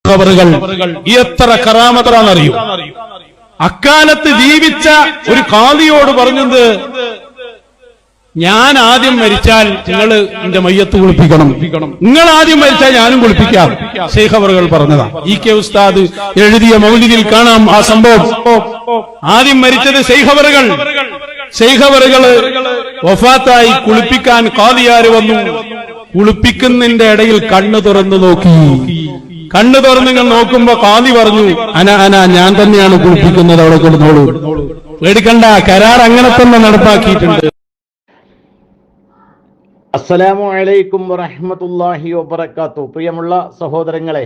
എത്ര കറാമത്താണെന്നറിയൂ. അക്കാലത്ത് ജീവിച്ച ഒരു ഖാദിയോട് പറഞ്ഞത്, ഞാൻ ആദ്യം മരിച്ചാൽ നിങ്ങൾ എന്റെ മയ്യത്ത് കുളിപ്പിക്കണം, നിങ്ങൾ ആദ്യം മരിച്ചാൽ ഞാനും കുളിപ്പിക്കാം. ശൈഖ് അവറുകൾ പറഞ്ഞതാ. ഇ.കെ. ഉസ്താദ് എഴുതിയ മൗലിദിൽ കാണാം ആ സംഭവം. ആദ്യം മരിച്ചത് ശൈഖ് അവറുകൾ. ശൈഖ് അവറുകൾ വഫാത്തായി കുളിപ്പിക്കാൻ ഖാദിയാര് വന്നു. കുളിപ്പിക്കുന്നതിന്റെ ഇടയിൽ കണ്ണു തുറന്നു നോക്കി. കണ്ണു തുറന്നിങ്ങൾ നോക്കുമ്പോ ഖാദി പറഞ്ഞു, ഞാൻ തന്നെയാണ് കുളിപ്പിക്കുന്നത്, അവിടെ കൊടുത്തോളൂ, പേടിക്കണ്ട, കരാർ അങ്ങനെ തന്നെ നടപ്പാക്കിയിട്ടുണ്ട്. അസ്സലാമു അലൈക്കും വറഹ്മത്തുള്ളാഹി വബറകാതുഹു. പ്രിയമുള്ള സഹോദരങ്ങളെ,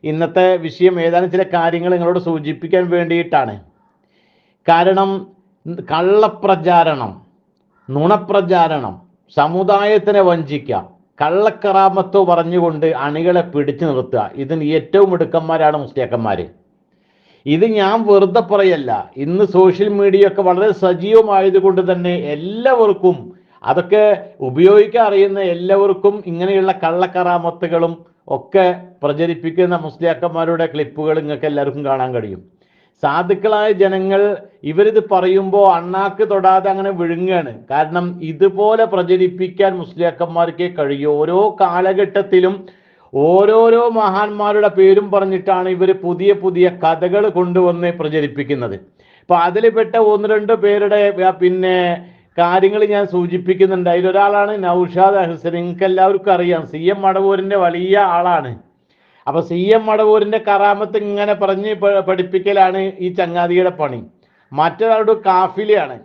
ഇന്നത്തെ വിഷയം ഏതാനും ചില കാര്യങ്ങൾ നിങ്ങളോട് സൂചിപ്പിക്കാൻ വേണ്ടിയിട്ടാണ്. കാരണം കള്ളപ്രചാരണം, നുണപ്രചാരണം, സമുദായത്തിനെ വഞ്ചിക്കുക, കള്ളക്കറാമത്തോ പറഞ്ഞുകൊണ്ട് അണികളെ പിടിച്ചു നിർത്തുക, ഇതിന് ഏറ്റവും മിടുക്കന്മാരാണ് മുസ്ലിയാക്കന്മാർ. ഇത് ഞാൻ വെറുതെ പറയല്ല. ഇന്ന് സോഷ്യൽ മീഡിയ ഒക്കെ വളരെ സജീവമായതുകൊണ്ട് തന്നെ എല്ലാവർക്കും, അതൊക്കെ ഉപയോഗിക്കാൻ അറിയുന്ന എല്ലാവർക്കും ഇങ്ങനെയുള്ള കള്ളക്കറാമത്തുകളും ഒക്കെ പ്രചരിപ്പിക്കുന്ന മുസ്ലിയാക്കന്മാരുടെ ക്ലിപ്പുകൾ നിങ്ങൾക്ക് എല്ലാവർക്കും കാണാൻ കഴിയും. സാധുക്കളായ ജനങ്ങൾ ഇവരിത് പറയുമ്പോൾ അണ്ണാക്ക് തൊടാതെ അങ്ങനെ വിഴുങ്ങുകയാണ്. കാരണം ഇതുപോലെ പ്രചരിപ്പിക്കാൻ മുസ്ലിയാക്കന്മാർക്കേ കഴിയൂ. ഓരോ കാലഘട്ടത്തിലും ഓരോരോ മഹാന്മാരുടെ പേരും പറഞ്ഞിട്ടാണ് ഇവർ പുതിയ പുതിയ കഥകൾ കൊണ്ടുവന്ന് പ്രചരിപ്പിക്കുന്നത്. അപ്പൊ അതിൽപ്പെട്ട ഒന്ന് രണ്ട് പേരുടെ കാര്യങ്ങൾ ഞാൻ സൂചിപ്പിക്കുന്നുണ്ട്. അതിലൊരാളാണ് നൗഷാദ് അഹ്സൻ. നിങ്ങൾക്ക് എല്ലാവർക്കും അറിയാം, CM മടവൂരിന്റെ വലിയ ആളാണ്. അപ്പൊ CM മടവൂരിന്റെ കറാമത്ത് ഇങ്ങനെ പറഞ്ഞ് പഠിപ്പിക്കലാണ് ഈ ചങ്ങാതിയുടെ പണി. മറ്റൊരാളുടെ കാഫിലയാണ്.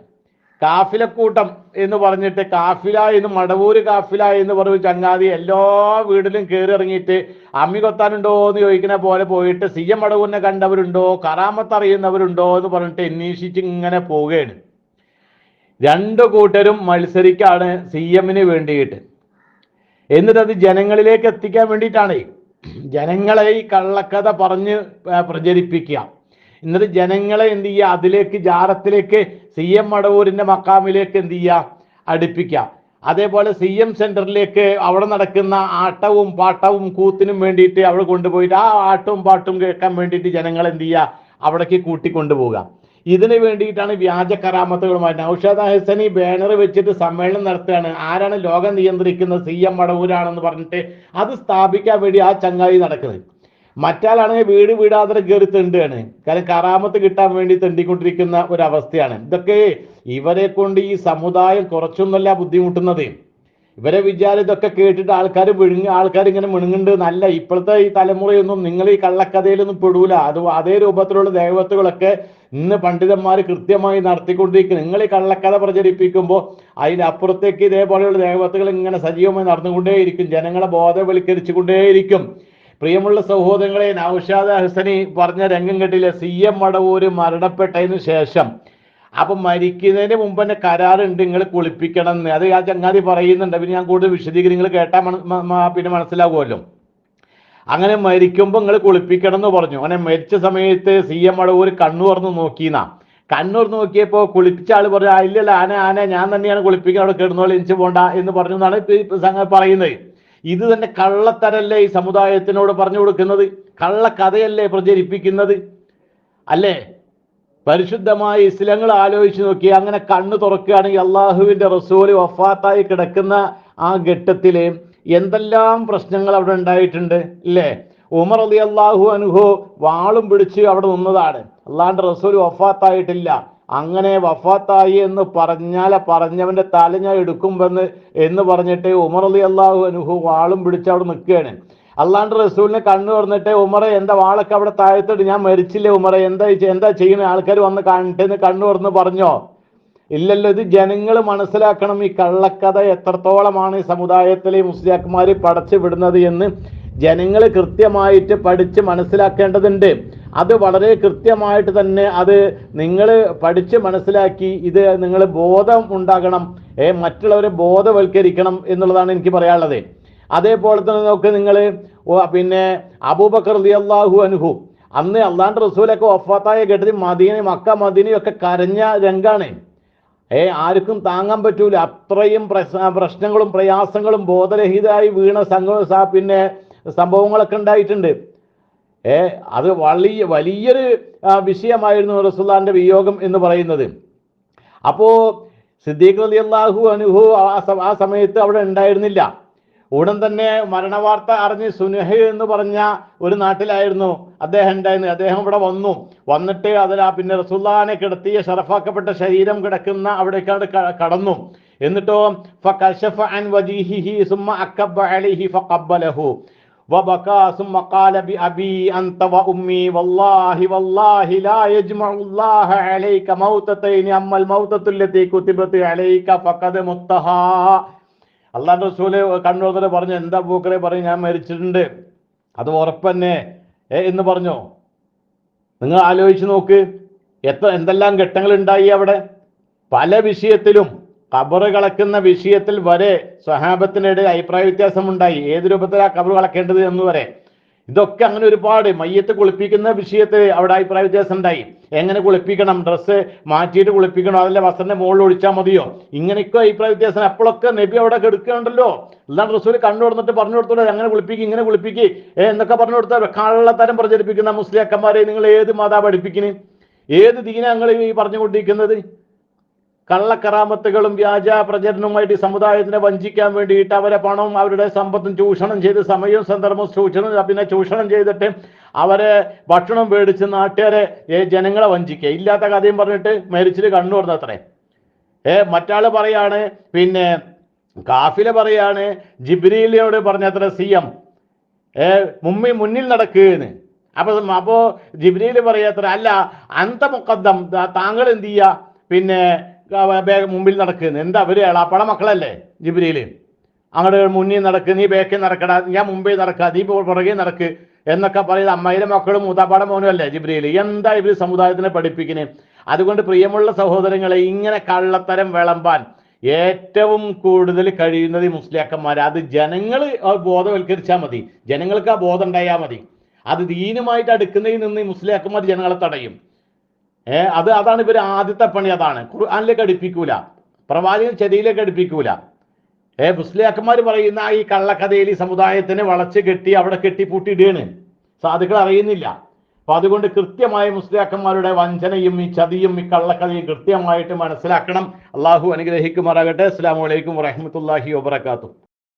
കാഫിലക്കൂട്ടം എന്ന് പറഞ്ഞിട്ട്, കാഫില എന്ന്, മടവൂര് കാഫില എന്ന് പറഞ്ഞ ചങ്ങാതി എല്ലാ വീട്ടിലും കയറി ഇറങ്ങിയിട്ട് അമ്മി കൊത്താനുണ്ടോ എന്ന് ചോദിക്കുന്ന പോലെ പോയിട്ട് CM മടവൂരിനെ കണ്ടവരുണ്ടോ, കറാമത്ത് അറിയുന്നവരുണ്ടോ എന്ന് പറഞ്ഞിട്ട് അന്വേഷിച്ച് ഇങ്ങനെ പോവുകയാണ്. രണ്ടു കൂട്ടരും മത്സരിക്കാണ് CMന് വേണ്ടിയിട്ട്. എന്നിട്ട് അത് ജനങ്ങളിലേക്ക് എത്തിക്കാൻ വേണ്ടിയിട്ടാണ് ജനങ്ങളെ ഈ കള്ളക്കഥ പറഞ്ഞ് പ്രചരിപ്പിക്കുക. എന്നിട്ട് ജനങ്ങളെ എന്ത് ചെയ്യുക, അതിലേക്ക് ജാറത്തിലേക്ക് CM മടവൂരിന്റെ മക്കാമിലേക്ക് എന്ത് ചെയ്യുക, അടുപ്പിക്കുക. അതേപോലെ CM സെന്ററിലേക്ക് അവിടെ നടക്കുന്ന ആട്ടവും പാട്ടവും കൂത്തിനും വേണ്ടിയിട്ട് അവിടെ കൊണ്ടുപോയിട്ട് ആ ആട്ടവും പാട്ടും കേൾക്കാൻ വേണ്ടിയിട്ട് ജനങ്ങൾ എന്ത് ചെയ്യുക, അവിടേക്ക് കൂട്ടിക്കൊണ്ടുപോവുക. ഇതിനു വേണ്ടിയിട്ടാണ് വ്യാജ കറാമത്തുകളുമായി നൗഷാദ് ഹസനി ബാനർ വെച്ചിട്ട് സമ്മേളനം നടത്തുകയാണ്. ആരാണ് ലോകം നിയന്ത്രിക്കുന്നത്, CM മടവൂരാണെന്ന് പറഞ്ഞിട്ട് അത് സ്ഥാപിക്കാൻ വേണ്ടി ആ ചങ്ങായി നടക്കുന്നത്. മറ്റാളാണെങ്കിൽ വീട് വീടാതെ കയറി തെണ്ടുകയാണ്. കാരണം കറാമത്ത് കിട്ടാൻ വേണ്ടി തെണ്ടിക്കൊണ്ടിരിക്കുന്ന ഒരവസ്ഥയാണ്. ഇതൊക്കെ ഇവരെ കൊണ്ട് ഈ സമുദായം കുറച്ചൊന്നുമല്ല ബുദ്ധിമുട്ടുന്നത്. ഇവരെ വിചാരം ഇതൊക്കെ കേട്ടിട്ട് ആൾക്കാർ ഇങ്ങനെ മിണുങ്ങുന്നുണ്ട് നല്ല. ഇപ്പോഴത്തെ ഈ തലമുറയൊന്നും നിങ്ങൾ ഈ കള്ളക്കഥയിലൊന്നും പെടൂല. അതേ രൂപത്തിലുള്ള ദേവത്തുകളൊക്കെ ഇന്ന് പണ്ഡിതന്മാർ കൃത്യമായി നടത്തിക്കൊണ്ടിരിക്കുന്നു. നിങ്ങൾ ഈ കള്ളക്കഥ പ്രചരിപ്പിക്കുമ്പോൾ അതിനപ്പുറത്തേക്ക് ഇതേപോലെയുള്ള ദേവത്തുകൾ ഇങ്ങനെ സജീവമായി നടന്നുകൊണ്ടേയിരിക്കും, ജനങ്ങളെ ബോധവൽക്കരിച്ചുകൊണ്ടേയിരിക്കും. പ്രിയമുള്ള സഹോദരങ്ങളെ, നൗഷാദ് ഹസനി പറഞ്ഞ രംഗം കേട്ടില്ലേ, CM മടവൂര് മരണപ്പെട്ടതിന് ശേഷം, അപ്പൊ മരിക്കുന്നതിന് മുമ്പ് തന്നെ കരാറുണ്ട്, നിങ്ങൾ കുളിപ്പിക്കണം എന്ന്. അത് ആ ചങ്ങാതി പറയുന്നുണ്ട്. പിന്നെ ഞാൻ കൂടുതൽ വിശദീകരണങ്ങൾ കേട്ടാൽ മനസ്സിലാകുമല്ലോ. അങ്ങനെ മരിക്കുമ്പോൾ നിങ്ങൾ കുളിപ്പിക്കണം എന്ന് പറഞ്ഞു. അങ്ങനെ മരിച്ച സമയത്ത് CM മടവൂര് കണ്ണു തുറന്ന് നോക്കിയെന്നാ. കണ്ണൂർ നോക്കിയപ്പോൾ കുളിപ്പിച്ച ആള് പറഞ്ഞു, ഇല്ലല്ല ആന ഞാൻ തന്നെയാണ് കുളിപ്പിക്കാൻ, അവിടെ കിടന്നോളി, എനിക്ക് പോണ്ട എന്ന് പറഞ്ഞു എന്നാണ് പറയുന്നത്. ഇത് തന്നെ കള്ളത്തരല്ലേ ഈ സമുദായത്തിനോട് പറഞ്ഞു കൊടുക്കുന്നത്? കള്ളക്കഥയല്ലേ പ്രചരിപ്പിക്കുന്നത്? അല്ലേ? പരിശുദ്ധമായ ഇസ്ലാങ്ങൾ ആലോചിച്ച് നോക്കി. അങ്ങനെ കണ്ണ് തുറക്കുകയാണെങ്കിൽ അള്ളാഹുവിന്റെ റസൂല് വഫാത്തായി കിടക്കുന്ന ആ ഘട്ടത്തില് എന്തെല്ലാം പ്രശ്നങ്ങൾ അവിടെ ഉണ്ടായിട്ടുണ്ട് ഇല്ലേ? ഉമർ റളിയല്ലാഹു അൻഹു വാളും പിടിച്ച് അവിടെ നിന്നതാണ്. അള്ളാഹുവിന്റെ റസൂൽ വഫാത്തായിട്ടില്ല. അങ്ങനെ വഫാത്തായി എന്ന് പറഞ്ഞവന്റെ തല ഞാൻ എന്ന് പറഞ്ഞിട്ട് ഉമർ റളിയല്ലാഹു അൻഹു വാളും പിടിച്ച് അവിടെ നിൽക്കുകയാണ്. അള്ളാഹുവിന്റെ റസൂലിനെ കണ്ണു തുറന്നിട്ട്, ഉമറെ എന്താ വാളൊക്കെ അവിടെ താഴത്തിട്ട്, ഞാൻ മരിച്ചില്ലേ ഉമറെ, എന്താ ചെയ്യുന്നത്, ആൾക്കാർ വന്ന് കാണട്ടെ എന്ന് കണ്ണു തുറന്ന് പറഞ്ഞോ? ഇല്ലല്ലോ. ഇത് ജനങ്ങൾ മനസ്സിലാക്കണം, ഈ കള്ളക്കഥ എത്രത്തോളമാണ് ഈ സമുദായത്തിലെ മുസ്ലിയാക്കന്മാര് പടച്ചു വിടുന്നത് എന്ന് ജനങ്ങൾ കൃത്യമായിട്ട് പഠിച്ച് മനസ്സിലാക്കേണ്ടതുണ്ട്. അത് വളരെ കൃത്യമായിട്ട് തന്നെ അത് നിങ്ങൾ പഠിച്ച് മനസ്സിലാക്കി ഇത് നിങ്ങൾ ബോധം ഉണ്ടാകണം, മറ്റുള്ളവരെ ബോധവൽക്കരിക്കണം എന്നുള്ളതാണ് എനിക്ക് പറയാനുള്ളത്. അതേപോലെ തന്നെ നോക്ക് നിങ്ങൾ, അബൂബക്കർ റളിയല്ലാഹു അൻഹു അന്ന് അള്ളാഹുവിന്റെ റസൂലൊക്കെ വഫാത്തായ ഘട്ടത്തിൽ മക്ക മദീനയൊക്കെ കരഞ്ഞ രംഗാണ്. ആർക്കും താങ്ങാൻ പറ്റൂല. അത്രയും പ്രശ്നങ്ങളും പ്രയാസങ്ങളും ബോധരഹിതമായി വീണ സംഭവങ്ങളൊക്കെ ഉണ്ടായിട്ടുണ്ട്. അത് വലിയൊരു വിഷയമായിരുന്നു റസൂലുള്ളാഹിന്റെ വിയോഗം എന്ന് പറയുന്നത്. അപ്പോ സിദ്ദീഖ് റളിയല്ലാഹു അൻഹു ആ സമയത്ത് അവിടെ ഉണ്ടായിരുന്നില്ല. ഉടൻ തന്നെ മരണവാർത്ത അറിഞ്ഞ് സുനഹ് എന്ന് പറഞ്ഞ ഒരു നാട്ടിലായിരുന്നു അദ്ദേഹം ഉണ്ടായിരുന്നത്. അദ്ദേഹം ഇവിടെ വന്നിട്ട് പിന്നെ റസൂലുള്ളാഹിനെ കിടത്തിയ ഷറഫാക്കപ്പെട്ട ശരീരം കിടക്കുന്ന അവിടേക്കാണ് കടന്നു. എന്നിട്ടോ ഫകശഫ അൻ വജീഹിഹി സുമ്മ അക്കബ അലൈഹി ഫഖബ്ബലഹു വബകാ സുമ്മ ഖാല ബിഅബി അൻത വഉമ്മി വല്ലാഹി വല്ലാഹി ലാ യജ്മഉല്ലാഹ അലൈക മൗതതൈനി അമ്മൽ മൗതത്തുല്ലതി കുതിബത് അലൈക ഫഖദ് മുത്തഹാ. അല്ലാഹുവിന്റെ റസൂല് കണ്ണുറന്നിട്ട് പറഞ്ഞു, എന്താ പൂക്കറെ പറഞ്ഞു, ഞാൻ മരിച്ചിട്ടുണ്ട്, അത് ഉറപ്പന്നെ എന്ന് പറഞ്ഞു. നിങ്ങൾ ആലോചിച്ച് നോക്ക്, എന്തെല്ലാം ഘട്ടങ്ങൾ ഉണ്ടായി അവിടെ. പല വിഷയത്തിലും ഖബറ് കളക്കുന്ന വിഷയത്തിൽ വരെ സ്വഹാബത്തിനിടെ അഭിപ്രായ വ്യത്യാസമുണ്ടായി. ഏത് രൂപത്തിലാണ് ഖബറ് കളക്കേണ്ടത് എന്ന് വരെ. ഇതൊക്കെ അങ്ങനെ ഒരുപാട്. മയ്യത്ത് കുളിപ്പിക്കുന്ന വിഷയത്തിൽ അവിടെ അഭിപ്രായ വ്യത്യാസം ഉണ്ടായി. എങ്ങനെ കുളിപ്പിക്കണം, ഡ്രസ്സ് മാറ്റിയിട്ട് കുളിപ്പിക്കണോ, അതല്ല വസ്ത്രന്റെ മുകളിൽ ഒഴിച്ചാൽ മതിയോ, ഇങ്ങനെയൊക്കെ അഭിപ്രായ വ്യത്യാസം. അപ്പോഴൊക്കെ നബി അവിടെ കെടുക്കുന്നുണ്ടല്ലോ. എല്ലാം റസൂൽ കണ്ണു കൊടുത്തിട്ട് പറഞ്ഞു കൊടുത്തോളൂ, അങ്ങനെ കുളിപ്പിക്കുക, ഇങ്ങനെ കുളിപ്പിക്കുക എന്നൊക്കെ പറഞ്ഞു കൊടുത്താൽ കള്ളത്തരം പ്രചരിപ്പിക്കുന്ന മുസ്ലിയാക്കന്മാരെ നിങ്ങൾ ഏത് മതാ പഠിപ്പിക്കുന്നു? ഏത് ദീന നിങ്ങൾ ഈ പറഞ്ഞുകൊണ്ടിരിക്കുന്നത്? കള്ളക്കറാമത്തുകളും വ്യാജ പ്രചരണവുമായിട്ട് സമുദായത്തിനെ വഞ്ചിക്കാൻ വേണ്ടിയിട്ട് അവരെ പണവും അവരുടെ സമ്പത്തും ചൂഷണം ചെയ്ത് സമയവും സന്ദർഭവും ചൂഷണം ചെയ്തിട്ട് അവരെ ഭക്ഷണം മേടിച്ച് നാട്ടുകാരെ ജനങ്ങളെ വഞ്ചിക്കുക. ഇല്ലാത്ത കഥയും പറഞ്ഞിട്ട് മരിച്ചിട്ട് കണ്ണു കൊടുത്തത്രേ. മറ്റാള് പറയാണ്, പിന്നെ കാഫില പറയാണ്, ജിബ്രീലിനോട് പറഞ്ഞത്ര സിയം മുന്നിൽ നടക്കുകയെന്ന്. അപ്പോ ജിബ്രീൽ പറയാത്ര, അല്ല അന്ത മുഖദ്ദം, താങ്കൾ എന്ത് ചെയ്യുക, പിന്നെ മുമ്പിൽ നടക്കുന്നു. എന്താ അവര് എളാപ്പട മക്കളല്ലേ ജിബ്രീല്? അങ്ങോട്ട് മുന്നിൽ നടക്ക്, നീ ബേക്കിൽ നടക്കടാ, ഞാൻ മുമ്പിൽ നടക്കുക, നീ പുറകെ നടക്ക് എന്നൊക്കെ പറയുന്നത് അമ്മയിലെ മക്കളും മൂത്താപ്പാട മോനും അല്ലേ ജിബ്രീല്? എന്താ ഇവര് സമുദായത്തിനെ പഠിപ്പിക്കുന്നത്? അതുകൊണ്ട് പ്രിയമുള്ള സഹോദരങ്ങളെ, ഇങ്ങനെ കള്ളത്തരം വിളമ്പാൻ ഏറ്റവും കൂടുതൽ കഴിയുന്നത് ഈ മുസ്ലിയാക്കന്മാർ. അത് ജനങ്ങൾ ബോധവൽക്കരിച്ചാൽ മതി, ജനങ്ങൾക്ക് ആ ബോധം ഉണ്ടായാൽ മതി. അത് ദീനുമായിട്ട് അടുക്കുന്നതിൽ നിന്ന് ഈ മുസ്ലിയാക്കന്മാർ ജനങ്ങളെ തടയും. അതാണ് ഇവർ ആദ്യത്തെ പണി. അതാണ് ഖുർആനിലേക്ക് അടുപ്പിക്കൂല, പ്രവാചകൻ ചരിയിലേക്ക് അടുപ്പിക്കൂല. മുസ്ലിയാക്കന്മാർ പറയുന്ന ഈ കള്ളക്കഥയിൽ ഈ സമുദായത്തിനെ വളച്ച് കെട്ടി അവിടെ കെട്ടിപ്പൂട്ടിയിടുകയാണ്. സാധുക്കൾ അറിയുന്നില്ല. അപ്പൊ അതുകൊണ്ട് കൃത്യമായ മുസ്ലിയാക്കന്മാരുടെ വഞ്ചനയും ഈ ചതിയും ഈ കള്ളക്കഥയും കൃത്യമായിട്ട് മനസ്സിലാക്കണം. അള്ളാഹു അനുഗ്രഹിക്കുമാറാകട്ടെ. അസ്സലാമു അലൈക്കും വറഹ്മത്തുള്ളാഹി വബറകാതുഹു.